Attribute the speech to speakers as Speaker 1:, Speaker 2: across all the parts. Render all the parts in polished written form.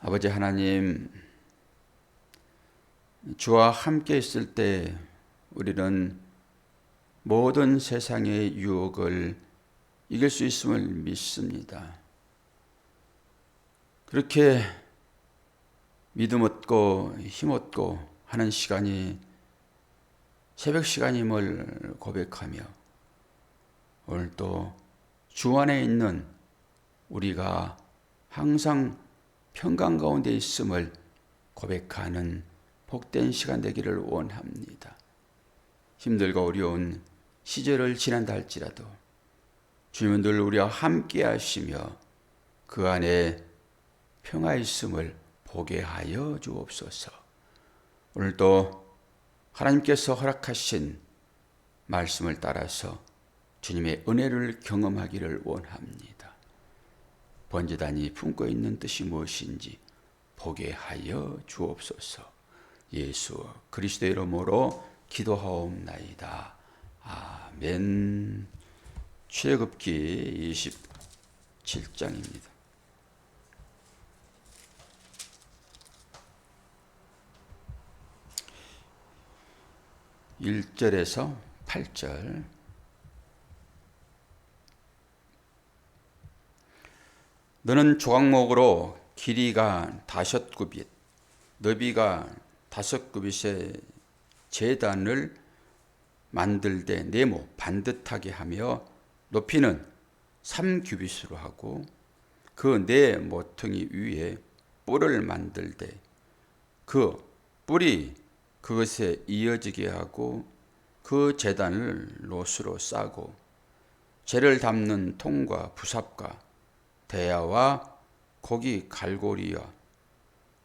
Speaker 1: 아버지 하나님, 주와 함께 있을 때 우리는 모든 세상의 유혹을 이길 수 있음을 믿습니다. 그렇게 믿음 얻고 힘 얻고 하는 시간이 새벽 시간임을 고백하며 오늘 또 주 안에 있는 우리가 항상 평강 가운데 있음을 고백하는 복된 시간 되기를 원합니다. 힘들고 어려운 시절을 지난다 할지라도 주님은 늘 우리와 함께 하시며 그 안에 평화 있음을 보게 하여 주옵소서. 오늘도 하나님께서 허락하신 말씀을 따라서 주님의 은혜를 경험하기를 원합니다. 번제단이 품고 있는 뜻이 무엇인지 보게 하여 주옵소서. 예수 그리스도의 이름으로 기도하옵나이다. 아멘. 출애굽기 27장입니다. 1절에서 8절. 너는 조각목으로 길이가 5규빗, 너비가 5규빗의 제단을 만들되 네모 반듯하게 하며 높이는 3규빗으로 하고 그 네 모퉁이 위에 뿔을 만들되 그 뿔이 그것에 이어지게 하고 그 제단을 롯으로 싸고 재를 담는 통과 부삽과 대야와 고기 갈고리와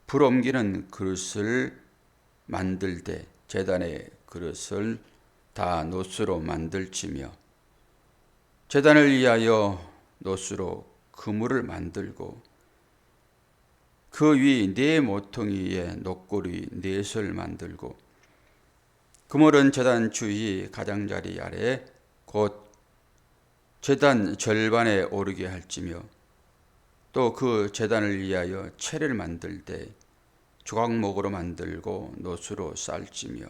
Speaker 1: 불 옮기는 그릇을 만들되 제단의 그릇을 다 놋으로 만들지며 제단을 위하여 놋으로 그물을 만들고 그 위 네 모퉁이에 놋고리 넷을 만들고 그물은 제단 주위 가장자리 아래 곧 제단 절반에 오르게 할지며 또 그 제단을 위하여 채를 만들되 조각목으로 만들고 놋으로 쌀지며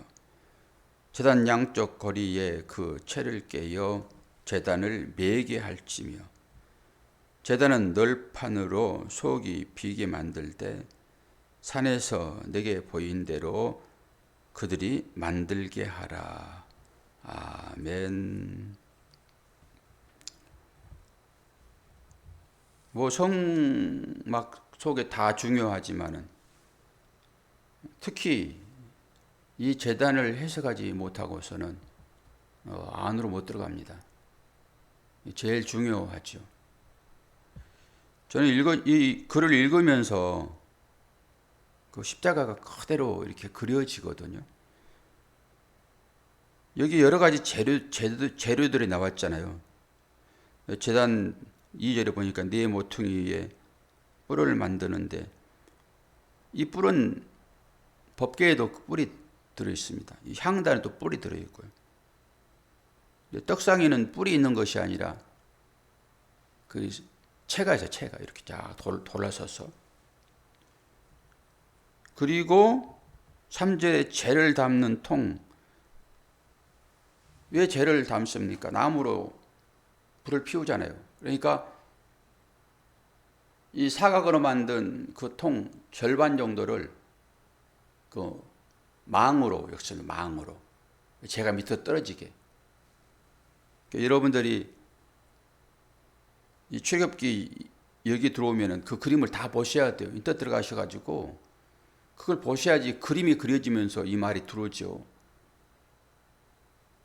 Speaker 1: 제단 양쪽 거리에 그 채를 깨어 제단을 매게 할지며 제단은 널판으로 속이 비게 만들되 산에서 내게 보인 대로 그들이 만들게 하라. 아멘. 성막 속에 다 중요하지만은 특히 이 제단을 해석하지 못하고서는 안으로 못 들어갑니다. 제일 중요하죠. 저는 이 글을 읽으면서 그 십자가가 그대로 이렇게 그려지거든요. 여기 여러 가지 재료들이 나왔잖아요. 제단 2절에 보니까 네 모퉁이에 뿔을 만드는데 이 뿔은 법궤에도 뿔이 들어있습니다. 이 향단에도 뿔이 들어있고요. 떡상에는 뿔이 있는 것이 아니라 그 채가 있어요. 채가 이렇게 쫙 돌아서서. 그리고 3절에 재를 담는 통. 왜 재를 담습니까? 나무로 불을 피우잖아요. 그러니까 이 사각으로 만든 그 통 절반 정도를 그 망으로, 역시 망으로 재가 밑으로 떨어지게. 그러니까 여러분들이 이 출애굽기 여기 들어오면은 그 그림을 다 보셔야 돼요. 인터넷 들어가셔가지고 그걸 보셔야지 그림이 그려지면서 이 말이 들어오죠.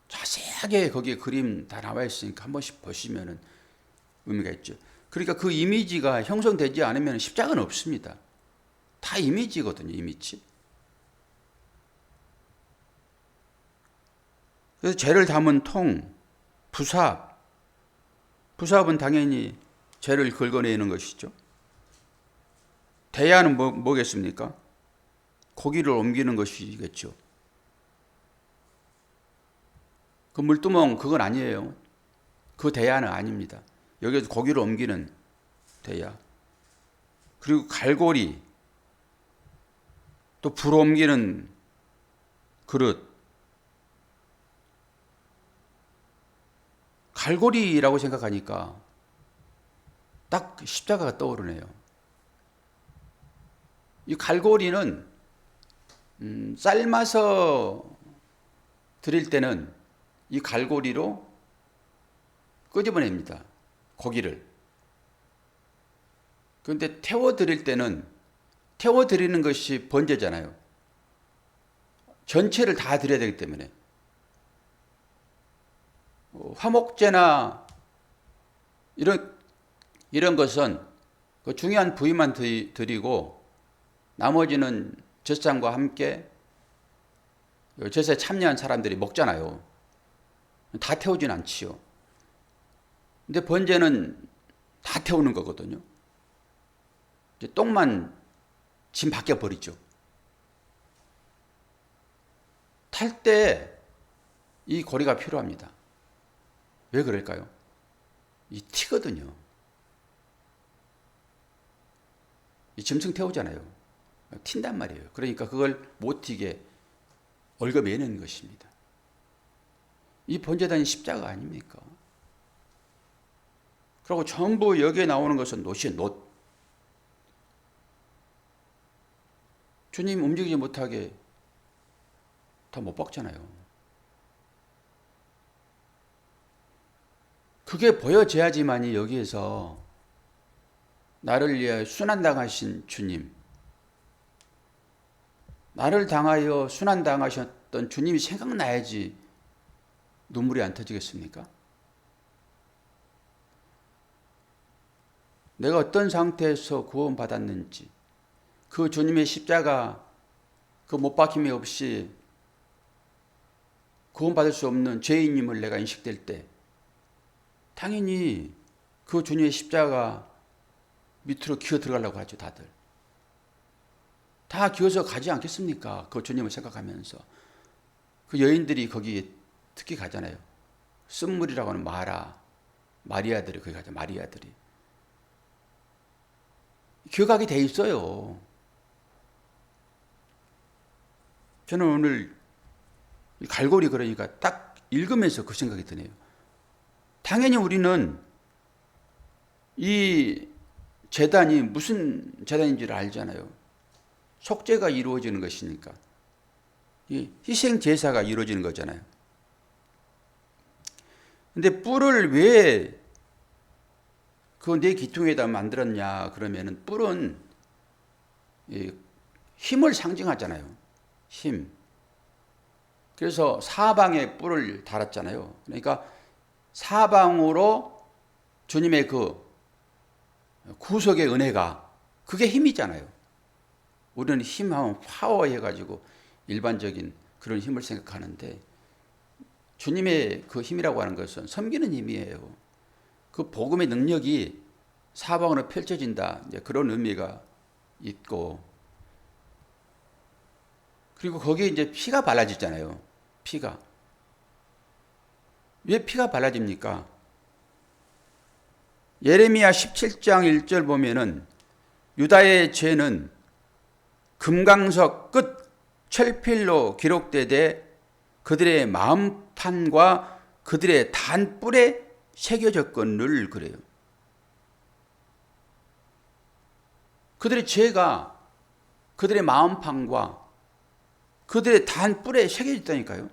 Speaker 1: 자세하게 거기에 그림 다 나와 있으니까 한 번씩 보시면은 의미가 있죠. 그러니까 그 이미지가 형성되지 않으면 십자가는 없습니다. 다 이미지거든요, 이미지. 그래서 재를 담은 통, 부삽. 부삽은 당연히 재를 긁어내는 것이죠. 대야는 뭐겠습니까? 고기를 옮기는 것이겠죠. 그 물두멍 그건 아니에요. 그 대야는 아닙니다. 여기서 고기를 옮기는 대야. 그리고 갈고리, 또 불 옮기는 그릇, 갈고리라고 생각하니까 딱 십자가가 떠오르네요. 이 갈고리는 삶아서 드릴 때는 이 갈고리로 끄집어냅니다. 고기를. 그런데 태워 드릴 때는 태워 드리는 것이 번제잖아요. 전체를 다 드려야 되기 때문에 화목제나 이런 것은 그 중요한 부위만 드리고 나머지는 젖상과 함께 젖에 참여한 사람들이 먹잖아요. 다 태우진 않지요. 근데 번제는 다 태우는 거거든요. 이제 똥만 짐 밖에 버리죠. 탈 때 이 고리가 필요합니다. 왜 그럴까요? 이 튀거든요. 이 짐승 태우잖아요. 튄단 말이에요. 그러니까 그걸 못 튀게 얽어매는 것입니다. 이 번제단이 십자가 아닙니까? 그리고 전부 여기에 나오는 것은 놋이에요. 놋. 주님 움직이지 못하게 다 못 박잖아요. 그게 보여져야지만이 여기에서 나를 위해 순환당하신 주님, 나를 당하여 순환당하셨던 주님이 생각나야지 눈물이 안 터지겠습니까? 내가 어떤 상태에서 구원받았는지, 그 주님의 십자가, 그 못 박힘이 없이 구원받을 수 없는 죄인임을 내가 인식될 때 당연히 그 주님의 십자가 밑으로 기어 들어가려고 하죠. 다들 다 기어서 가지 않겠습니까? 그 주님을 생각하면서. 그 여인들이 거기 특히 가잖아요. 쓴물이라고 하는 마리아들이 거기 가죠. 마리아들이 기어가게 돼 있어요. 저는 오늘 갈고리 그러니까 딱 읽으면서 그 생각이 드네요. 당연히 우리는 이 제단이 무슨 제단인지를 알잖아요. 속죄가 이루어지는 것이니까. 이 희생 제사가 이루어지는 거잖아요. 근데 뿔을 왜 그 내 기둥에다 만들었냐 그러면은 뿔은 힘을 상징하잖아요. 힘. 그래서 사방에 뿔을 달았잖아요. 그러니까 사방으로 주님의 그 구속의 은혜가 그게 힘이잖아요. 우리는 힘하면 파워 해가지고 일반적인 그런 힘을 생각하는데 주님의 그 힘이라고 하는 것은 섬기는 힘이에요. 그 복음의 능력이 사방으로 펼쳐진다. 이제 그런 의미가 있고 그리고 거기에 이제 피가 발라지잖아요. 피가. 왜 피가 발라집니까? 예레미야 17장 1절 보면은 유다의 죄는 금강석 끝 철필로 기록되되 그들의 마음판과 그들의 단뿔에 새겨졌거늘 그래요. 그들의 죄가 그들의 마음판과 그들의 단뿔에 새겨졌다니까요.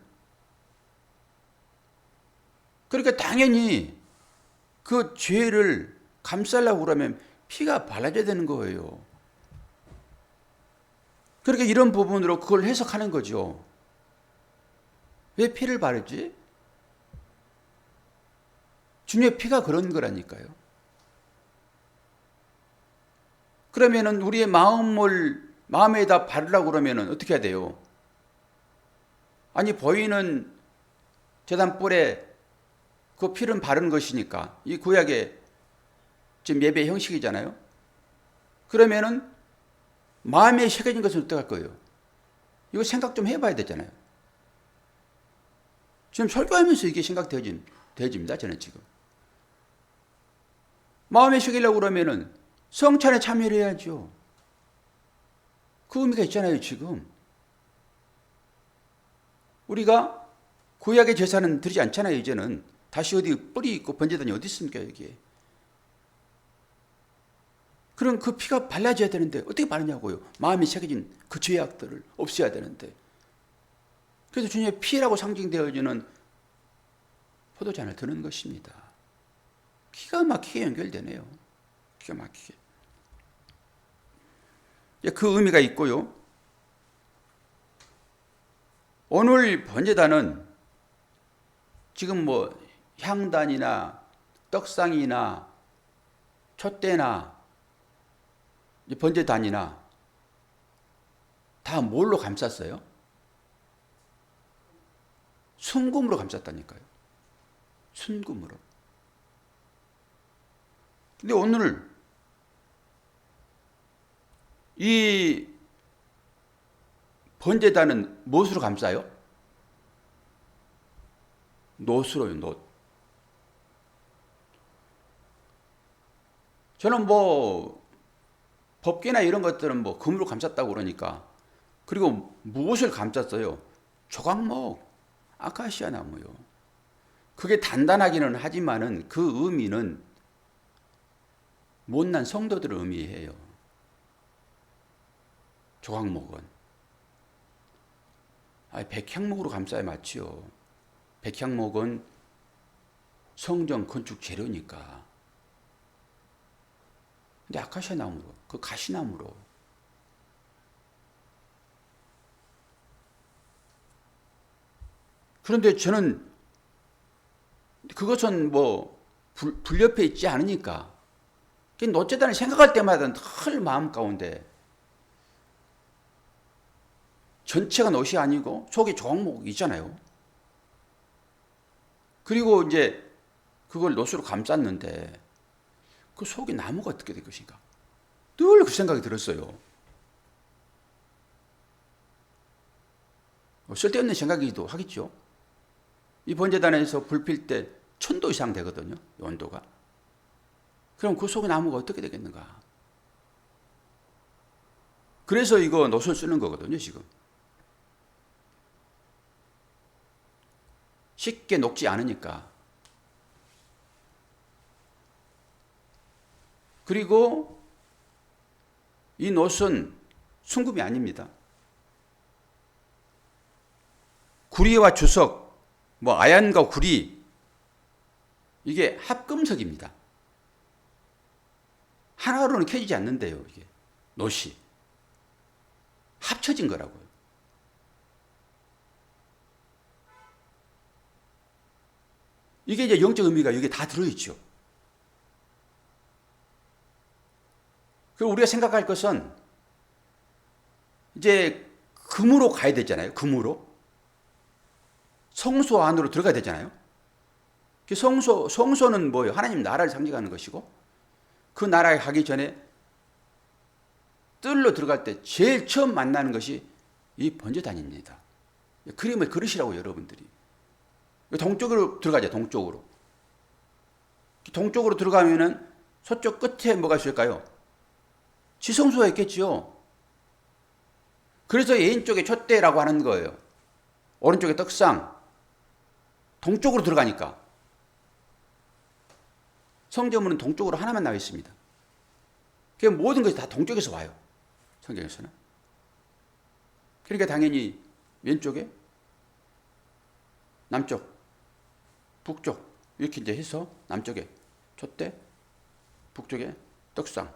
Speaker 1: 그러니까 당연히 그 죄를 감싸려고 그러면 피가 발라져야 되는 거예요. 그러니까 이런 부분으로 그걸 해석하는 거죠. 왜 피를 바르지? 주님의 피가 그런 거라니까요. 그러면은 우리의 마음에다 바르려고 그러면은 어떻게 해야 돼요? 아니 보이는 제단 뿔에 그 피는 바른 것이니까 이 구약의 지금 예배 형식이잖아요. 그러면은 마음에 새겨진 것은 어떡할 거예요? 이거 생각 좀 해봐야 되잖아요. 지금 설교하면서 이게 생각되어집니다. 저는 지금 마음에 새기려고 그러면은 성찬에 참여를 해야죠. 그 의미가 있잖아요. 지금 우리가 구약의 제사는 드리지 않잖아요. 이제는 다시 어디 뿌리 있고 번제단이 어디 있습니까? 여기에. 그럼 그 피가 발라져야 되는데 어떻게 바르냐고요. 마음이 새겨진 그 죄악들을 없애야 되는데. 그래서 주님의 피라고 상징되어지는 포도잔을 드는 것입니다. 기가 막히게 연결되네요. 기가 막히게. 그 의미가 있고요. 오늘 번제단은 지금 뭐 향단이나 떡상이나 촛대나 번제단이나 다 뭘로 감쌌어요? 순금으로 감쌌다니까요. 순금으로. 근데 오늘 이 번제단은 무엇으로 감싸요? 놋으로요, 놋. 저는 뭐 법계나 이런 것들은 뭐 금으로 감쌌다고 그러니까. 그리고 무엇을 감쌌어요? 조각목, 아카시아 나무요. 그게 단단하기는 하지만은 그 의미는 못난 성도들을 의미해요. 조각목은. 백향목으로 감싸야 맞지요. 백향목은 성전 건축 재료니까. 근데 아카시아 나무로, 그 가시나무로. 그런데 저는 그것은 뭐 불옆에 있지 않으니까 놋재단을 생각할 때마다 늘 마음 가운데 전체가 놋이 아니고 속에 조각목이 있잖아요. 그리고 이제 그걸 놋으로 감쌌는데 그 속에 나무가 어떻게 될 것인가. 늘 그 생각이 들었어요. 쓸데없는 생각이기도 하겠죠. 이 번제단에서 불 필 때 1000도 이상 되거든요. 온도가. 그럼 그 속에 나무가 어떻게 되겠는가. 그래서 이거 놋을 쓰는 거거든요. 지금. 쉽게 녹지 않으니까. 그리고 이 놋은 순금이 아닙니다. 구리와 주석, 뭐 아얀과 구리, 이게 합금석입니다. 하나로는 켜지지 않는데요. 이게 놋이 합쳐진 거라고요. 이게 이제 영적 의미가 여기 다 들어있죠. 그리고 우리가 생각할 것은 이제 금으로 가야 되잖아요. 금으로. 성소 안으로 들어가야 되잖아요. 성소는 뭐예요? 하나님 나라를 상징하는 것이고 그 나라에 가기 전에 뜰로 들어갈 때 제일 처음 만나는 것이 이 번제단입니다. 그림을 그리시라고 여러분들이. 동쪽으로 들어가죠. 동쪽으로. 동쪽으로 들어가면은 서쪽 끝에 뭐가 있을까요? 지성소가 있겠지요. 그래서 왼쪽에 촛대라고 하는 거예요. 오른쪽에 떡상. 동쪽으로 들어가니까. 성전문은 동쪽으로 하나만 나와 있습니다. 그 모든 것이 다 동쪽에서 와요. 성경에서는. 그러니까 당연히 왼쪽에 남쪽, 북쪽 이렇게 이제 해서 남쪽에 촛대, 북쪽에 떡상,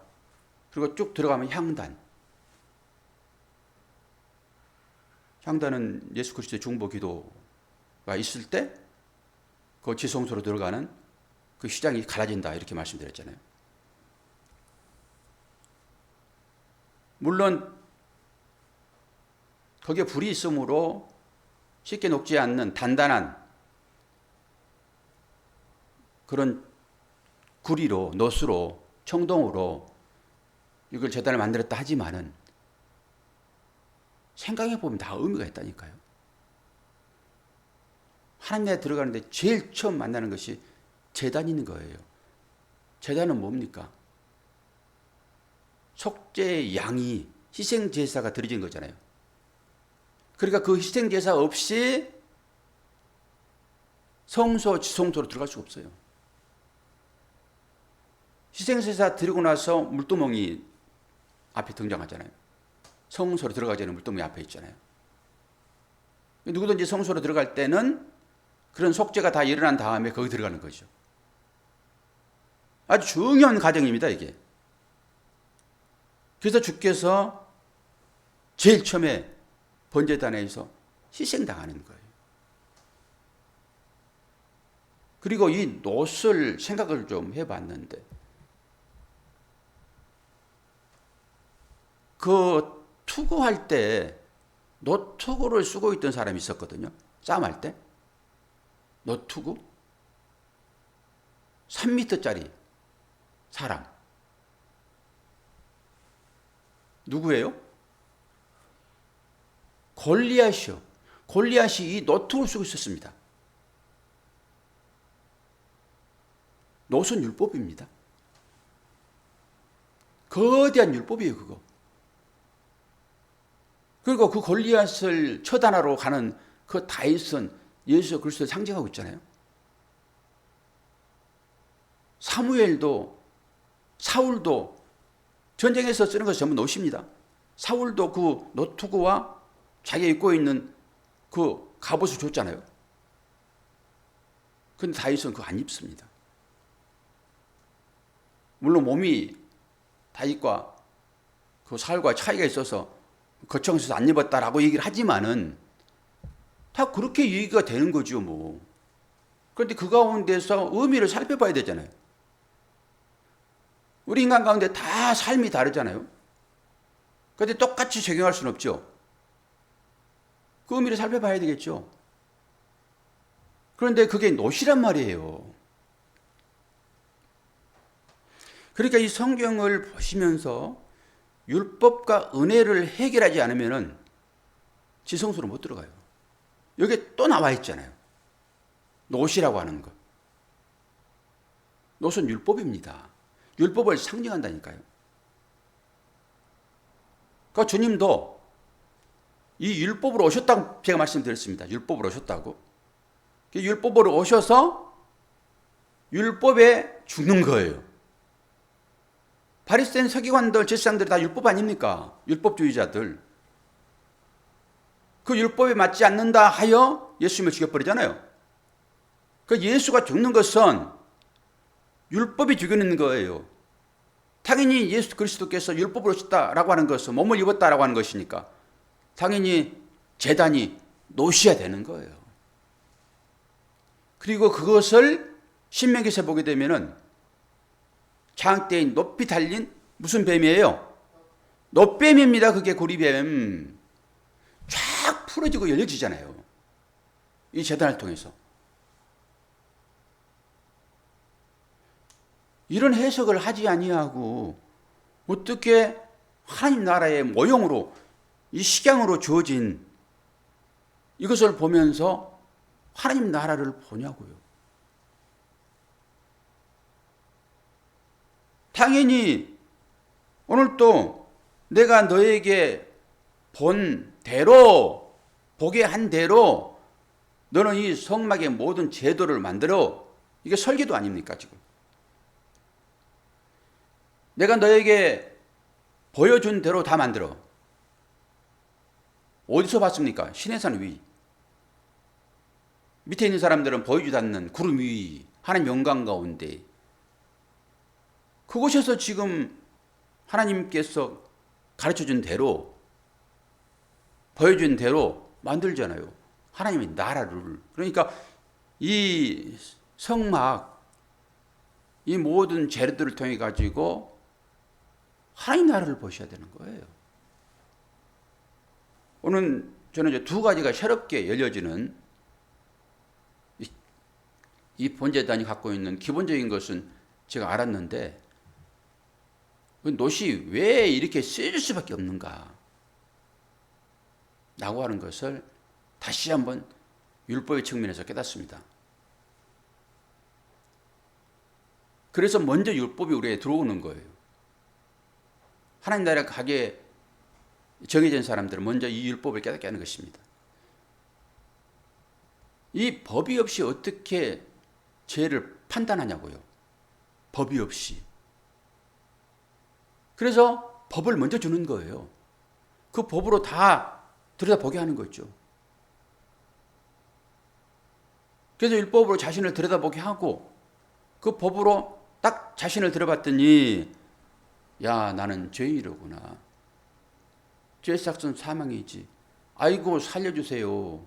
Speaker 1: 그리고 쭉 들어가면 향단. 향단은 예수 그리스도의 중보 기도가 있을 때 그 지성소로 들어가는 그 휘장이 갈라진다 이렇게 말씀드렸잖아요. 물론 거기에 불이 있으므로 쉽게 녹지 않는 단단한 그런 구리로, 놋으로, 청동으로 이걸 제단을 만들었다 하지만은 생각해보면 다 의미가 있다니까요. 하나님 나라에 들어가는데 제일 처음 만나는 것이 제단인 거예요. 제단은 뭡니까? 속죄의 양이 희생 제사가 드려진 거잖아요. 그러니까 그 희생 제사 없이 성소 지성소로 들어갈 수가 없어요. 희생 제사 드리고 나서 물두멍이 앞에 등장하잖아요. 성소로 들어가기 전에 물두멍이 앞에 있잖아요. 누구든지 성소로 들어갈 때는 그런 속죄가 다 일어난 다음에 거기 들어가는 거죠. 아주 중요한 과정입니다, 이게. 그래서 주께서 제일 처음에 번제단에서 희생당하는 거예요. 그리고 이 놋을 생각을 좀 해봤는데, 그 투구할 때 놋투구를 쓰고 있던 사람이 있었거든요. 싸움할 때. 놋투구? 3m짜리 사람. 누구예요? 골리앗이요. 골리앗이 이 놋투구를 쓰고 있었습니다. 놋은 율법입니다. 거대한 율법이에요, 그거. 그리고 그 골리앗을 처단하러 가는 그 다윗은 예수 그리스도를 상징하고 있잖아요. 사울도 전쟁에서 쓰는 것이 전부 놋입니다. 사울도 그 놋투구와 자기가 입고 있는 그 갑옷을 줬잖아요. 근데 다윗은 그거 안 입습니다. 물론 몸이 다윗과 그 사울과 차이가 있어서 거청해서 안 입었다라고 얘기를 하지만은 다 그렇게 얘기가 되는 거죠, 뭐. 그런데 그 가운데서 의미를 살펴봐야 되잖아요. 우리 인간 가운데 다 삶이 다르잖아요. 그런데 똑같이 적용할 수는 없죠. 그 의미를 살펴봐야 되겠죠. 그런데 그게 놋이란 말이에요. 그러니까 이 성경을 보시면서 율법과 은혜를 해결하지 않으면 지성소로 못 들어가요. 여기에 또 나와 있잖아요. 놋이라고 하는 것. 놋은 율법입니다. 율법을 상징한다니까요. 그러니까 주님도 이 율법으로 오셨다고 제가 말씀드렸습니다. 율법으로 오셨다고. 율법으로 오셔서 율법에 죽는 거예요. 바리새인 서기관들, 제사장들이 다 율법 아닙니까? 율법주의자들. 그 율법에 맞지 않는다 하여 예수님을 죽여버리잖아요. 그 예수가 죽는 것은 율법이 죽이는 거예요. 당연히 예수 그리스도께서 율법으로 오셨다라고 하는 것은 몸을 입었다라고 하는 것이니까 당연히 제단이 놋이어야 되는 거예요. 그리고 그것을 신명기에서 보게 되면은 장대에 높이 달린 무슨 뱀이에요? 놋뱀입니다. 그게 고리뱀. 쫙 풀어지고 열려지잖아요. 이 제단을 통해서. 이런 해석을 하지 아니하고 어떻게 하나님 나라의 모형으로 이 식양으로 주어진 이것을 보면서 하나님 나라를 보냐고요. 당연히 오늘 또 내가 너에게 본 대로 보게 한 대로 너는 이 성막의 모든 제도를 만들어. 이게 설계도 아닙니까 지금. 내가 너에게 보여준 대로 다 만들어. 어디서 봤습니까? 시내산 위. 밑에 있는 사람들은 보이지도 않는 구름 위, 하나님 영광 가운데. 그곳에서 지금 하나님께서 가르쳐준 대로, 보여준 대로 만들잖아요. 하나님의 나라를. 그러니까 이 성막, 이 모든 재료들을 통해 가지고 하나님 나라를 보셔야 되는 거예요. 오늘 저는 이제 두 가지가 새롭게 열려지는 이 번제단이 갖고 있는 기본적인 것은 제가 알았는데 그 놋이 왜 이렇게 쓰여질 수밖에 없는가 라고 하는 것을 다시 한번 율법의 측면에서 깨닫습니다. 그래서 먼저 율법이 우리에 들어오는 거예요. 하나님 나라에 가게 정해진 사람들은 먼저 이 율법을 깨닫게 하는 것입니다. 이 법이 없이 어떻게 죄를 판단하냐고요. 법이 없이. 그래서 법을 먼저 주는 거예요. 그 법으로 다 들여다보게 하는 거죠. 그래서 율법으로 자신을 들여다보게 하고 그 법으로 딱 자신을 들어봤더니 야, 나는 죄인이로구나. 죄삭은 사망이지. 아이고 살려주세요.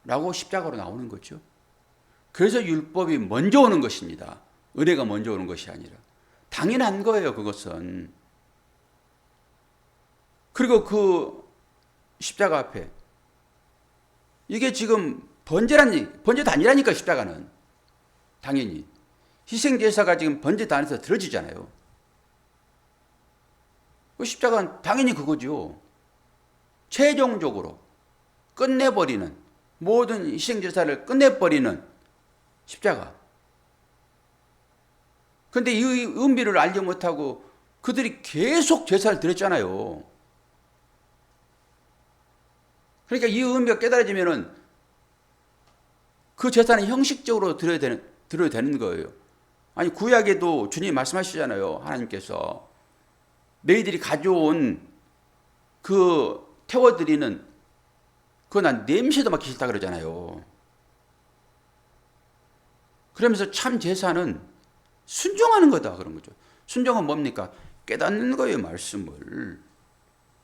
Speaker 1: 라고 십자가로 나오는 거죠. 그래서 율법이 먼저 오는 것입니다. 은혜가 먼저 오는 것이 아니라. 당연한 거예요, 그것은. 그리고 그 십자가 앞에 이게 지금 번제도 아니라니까, 십자가는. 당연히. 희생제사가 지금 번제도 안에서 들어지잖아요. 그 십자가는 당연히 그거죠. 최종적으로 끝내버리는, 모든 희생제사를 끝내버리는 십자가. 그런데 이 의미를 알지 못하고 그들이 계속 제사를 드렸잖아요. 그러니까 이 의미가 깨달아지면은 그 제사는 형식적으로 드려야 되는 거예요. 아니, 구약에도 주님이 말씀하시잖아요. 하나님께서. 너희들이 가져온 그 태워드리는 그거 난 냄새도 맡기 싫다 그러잖아요. 그러면서 참 제사는 순종하는 거다 그런 거죠. 순종은 뭡니까? 깨닫는 거예요, 말씀을.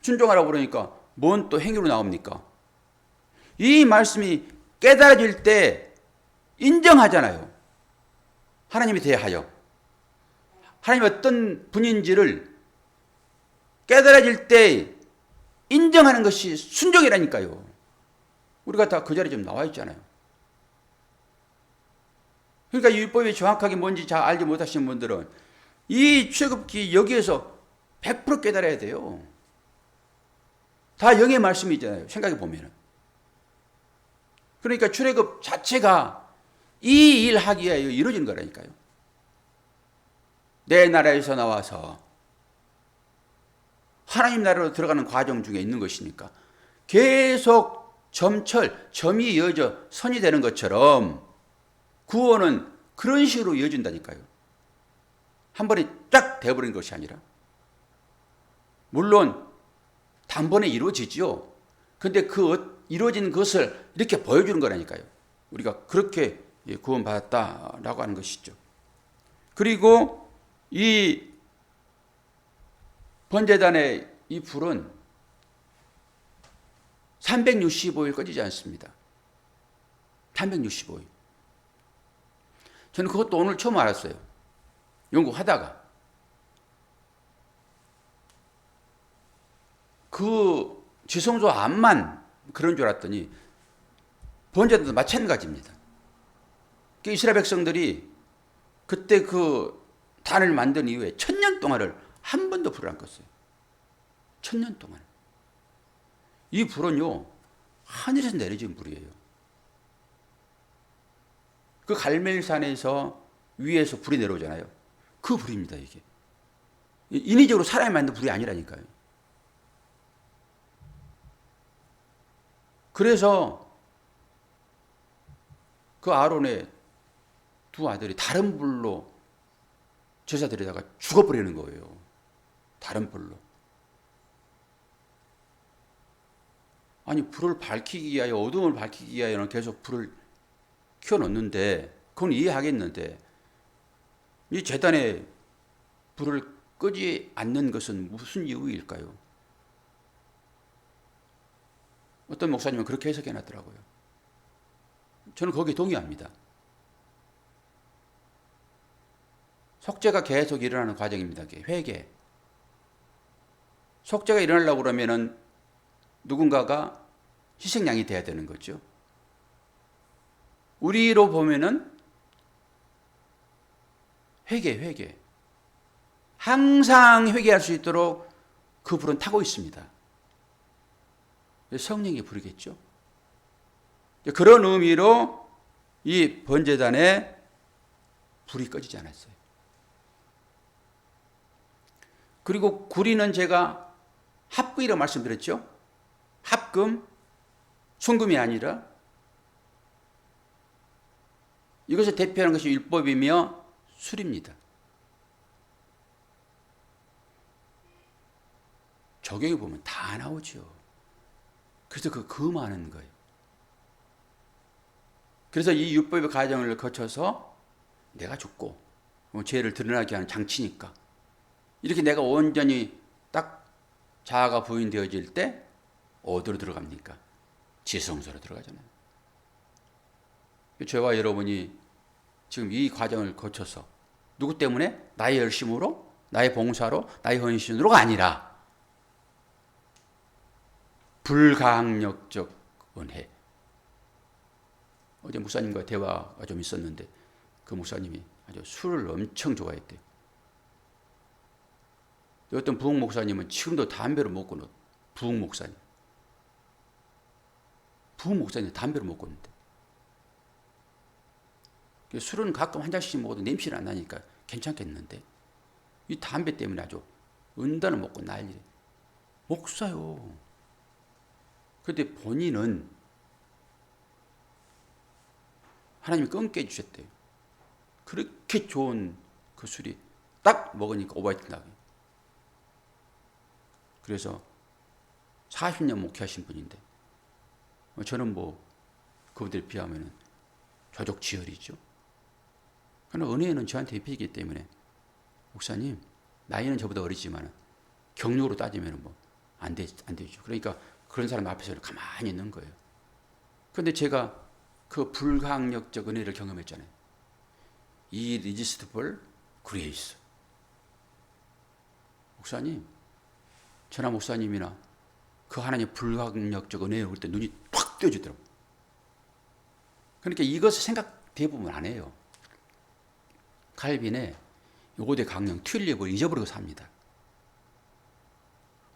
Speaker 1: 순종하라고 그러니까 뭔 또 행위로 나옵니까? 이 말씀이 깨달아질 때 인정하잖아요. 하나님에 대하여. 하나님이 어떤 분인지를 깨달아질 때 인정하는 것이 순종이라니까요. 우리가 다 그 자리에 좀 나와 있잖아요. 그러니까 율법이 정확하게 뭔지 잘 알지 못하시는 분들은 이 출애굽기 여기에서 100% 깨달아야 돼요. 다 영의 말씀이잖아요. 생각해 보면은. 그러니까 출애굽 자체가 이 일 하기 위하여 이루어진 거라니까요. 내 나라에서 나와서 하나님 나라로 들어가는 과정 중에 있는 것이니까 계속 점이 이어져 선이 되는 것처럼 구원은 그런 식으로 이어진다니까요. 한 번에 쫙 돼버린 것이 아니라. 물론 단번에 이루어지죠. 근데 그 이루어진 것을 이렇게 보여주는 거라니까요. 우리가 그렇게 구원받았다라고 하는 것이죠. 그리고 이 번제단의 이 불은 365일 꺼지지 않습니다. 365일. 저는 그것도 오늘 처음 알았어요. 연구하다가. 그 지성소 안만 그런 줄 알았더니 번제단도 마찬가지입니다. 이스라엘 백성들이 그때 그 단을 만든 이후에 1000년 동안을 한 번도 불을 안 껐어요. 1000년 동안. 이 불은요, 하늘에서 내려진 불이에요. 그 갈멜산에서 위에서 불이 내려오잖아요. 그 불입니다, 이게. 인위적으로 사람이 만든 불이 아니라니까요. 그래서 그 아론의 두 아들이 다른 불로 제사 드리다가 죽어버리는 거예요. 다른 불로. 아니, 불을 밝히기 위하여, 어둠을 밝히기 위하여는 계속 불을 켜놓는데, 그건 이해하겠는데, 이 제단에 불을 끄지 않는 것은 무슨 이유일까요? 어떤 목사님은 그렇게 해석해 놨더라고요. 저는 거기에 동의합니다. 속죄가 계속 일어나는 과정입니다. 회개. 속죄가 일어나려고 그러면은 누군가가 희생양이 돼야 되는 거죠. 우리로 보면은 회개. 항상 회개할 수 있도록 그 불은 타고 있습니다. 성령의 불이겠죠. 그런 의미로 이 번제단에 불이 꺼지지 않았어요. 그리고 구리는 제가 합금이라고 말씀드렸죠. 합금, 순금이 아니라. 이것을 대표하는 것이 율법이며 술입니다. 적용해 보면 다 나오죠. 그래서 그 금하는 거예요. 그래서 이 율법의 과정을 거쳐서 내가 죽고 죄를 드러나게 하는 장치니까 이렇게 내가 온전히 딱 자아가 부인되어질 때 어디로 들어갑니까? 지성소로 들어가잖아요. 저와 여러분이 지금 이 과정을 거쳐서 누구 때문에? 나의 열심으로, 나의 봉사로, 나의 헌신으로가 아니라 불가항력적 은혜. 어제 목사님과 대화가 좀 있었는데 그 목사님이 아주 술을 엄청 좋아했대요. 어떤 부흥 목사님은 지금도 담배를 못 끊어. 부흥 목사님 담배를 못 끊는데. 술은 가끔 한 잔씩 먹어도 냄새는 안 나니까 괜찮겠는데 이 담배 때문에 아주 은단을 먹고 난리래. 목사요. 그런데 본인은 하나님이 끊게 해주셨대요. 그렇게 좋은 그 술이 딱 먹으니까 오바이트 나게. 그래서 40년 목회하신 분인데 저는 뭐 그분들 비하면 조족지혈이죠. 그러나 은혜는 저한테 입히기 때문에 목사님 나이는 저보다 어리지만 경력으로 따지면 뭐 안 되죠. 그러니까 그런 사람 앞에서 가만히 있는 거예요. 그런데 제가 그 불가항력적 은혜를 경험했잖아요. irresistible grace. 목사님, 저나 목사님이나 그 하나님의 불가항력적 은혜를 볼 때 눈이 확 뜨여지더라고요. 그러니까 이것을 생각 대부분 안 해요. 칼빈의 5대 강령 튤립을 잊어버리고 삽니다.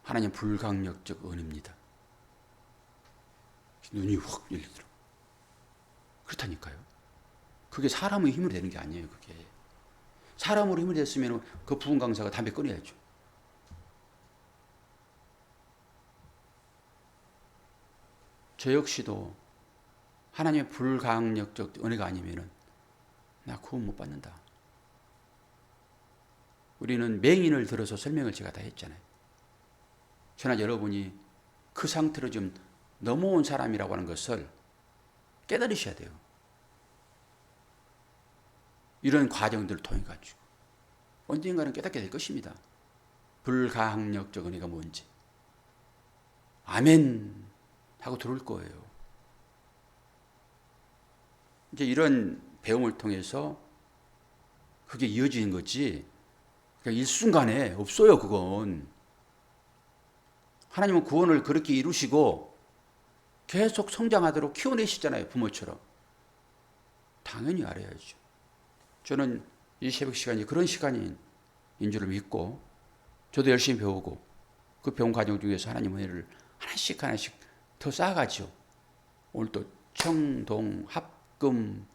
Speaker 1: 하나님 불가항력적 은혜입니다. 눈이 확 열리더라고요. 그렇다니까요. 그게 사람의 힘으로 되는 게 아니에요. 그게 사람으로 힘이 됐으면 그 부흥 강사가 담배 끊어야죠. 저 역시도 하나님의 불가항력적 은혜가 아니면은 나 구원 못 받는다. 우리는 맹인을 들어서 설명을 제가 다 했잖아요. 저나 여러분이 그 상태로 좀 넘어온 사람이라고 하는 것을 깨달으셔야 돼요. 이런 과정들을 통해 가지고 언젠가는 깨닫게 될 것입니다. 불가항력적 은혜가 뭔지. 아멘 하고 들어올 거예요. 이제 이런 배움을 통해서 그게 이어지는 거지. 그러니까 일순간에 없어요. 그건. 하나님은 구원을 그렇게 이루시고 계속 성장하도록 키워내시잖아요. 부모처럼. 당연히 알아야죠. 저는 이 새벽 시간이 그런 시간인 줄을 믿고 저도 열심히 배우고 그 배운 과정 중에서 하나님 은혜를 하나씩 더 쌓아가죠. 오늘 또 청동, 합금,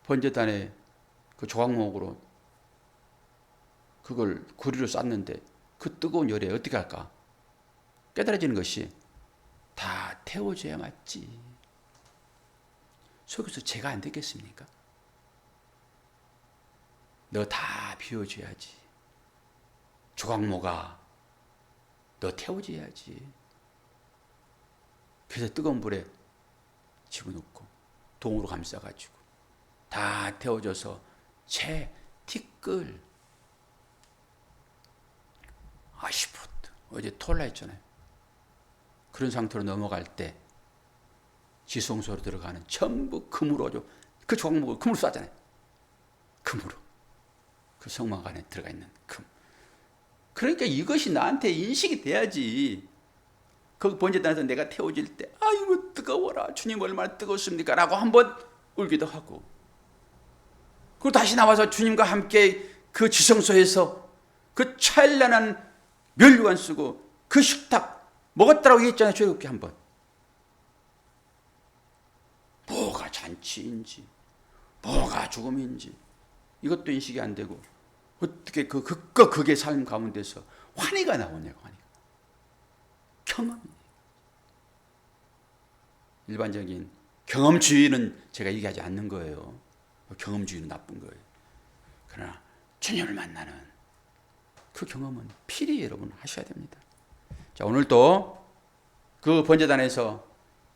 Speaker 1: 번제단의 그 조각목으로 그걸 구리로 쌌는데 그 뜨거운 열에 어떻게 할까? 깨달아지는 것이 다 태워줘야 맞지. 속에서 제가 안 되겠습니까? 너 다 비워줘야지. 조각모가 너 태워줘야지. 그래서 뜨거운 불에 집어넣고 동으로 감싸가지고 다 태워줘서 채 티끌 아시프트 어제 톨라 했잖아요. 그런 상태로 넘어갈 때 지성소로 들어가는 전부 금으로 그 조각목을 금으로 쏴잖아요. 금으로 그 성막 안에 들어가 있는 금. 그러니까 이것이 나한테 인식이 돼야지. 거기 번제단에서 내가 태워질 때 아이고 뜨거워라 주님 얼마나 뜨겁습니까 라고 한번 울기도 하고 그리고 다시 나와서 주님과 함께 그 지성소에서 그 찬란한 면류관 쓰고 그 식탁 먹었다라고 얘기했잖아요. 죄롭게 한번. 뭐가 잔치인지 뭐가 죽음인지 이것도 인식이 안 되고 어떻게 그 극과 극의 삶 가운데서 환희가 나오냐고. 환희가. 경험. 일반적인 경험주의는 제가 얘기하지 않는 거예요. 경험주의는 나쁜 거예요. 그러나 주님을 만나는 그 경험은 필히 여러분 하셔야 됩니다. 자, 오늘 또 그 번제단에서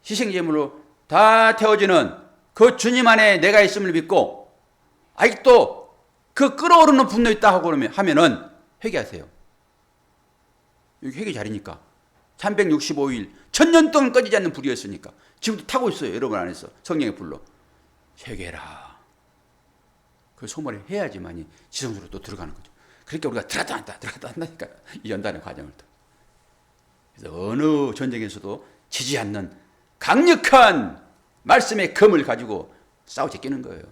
Speaker 1: 희생제물로 다 태워지는 그 주님 안에 내가 있음을 믿고 아직도 그 끓어오르는 분노 있다 하고 하면은 회개하세요. 여기 회개 자리니까 365일 1000년 동안 꺼지지 않는 불이었으니까 지금도 타고 있어요. 여러분 안에서 성령의 불로 회개라. 그 소모를 해야지만이 지성소로 또 들어가는 거죠. 그러니까 우리가 들어갔다 한다니까 이 연단의 과정을 또. 그래서 어느 전쟁에서도 지지 않는 강력한 말씀의 검을 가지고 싸워 제끼는 거예요.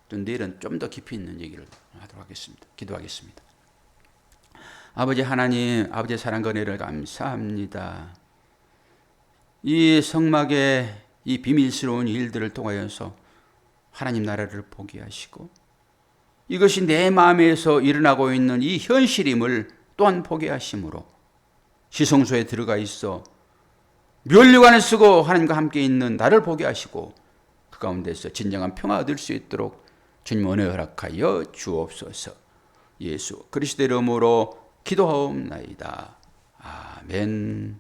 Speaker 1: 또 내일은 좀 더 깊이 있는 얘기를 하도록 하겠습니다. 기도하겠습니다. 아버지 하나님, 아버지의 사랑과 은혜를 감사합니다. 이 성막의 이 비밀스러운 일들을 통하여서 하나님 나라를 보게 하시고 이것이 내 마음에서 일어나고 있는 이 현실임을 또한 보게 하심으로 시성소에 들어가 있어 면류관을 쓰고 하나님과 함께 있는 나를 보게 하시고 그 가운데서 진정한 평화 얻을 수 있도록 주님 은혜 허락하여 주옵소서. 예수 그리스도의 이름으로 기도하옵나이다. 아멘.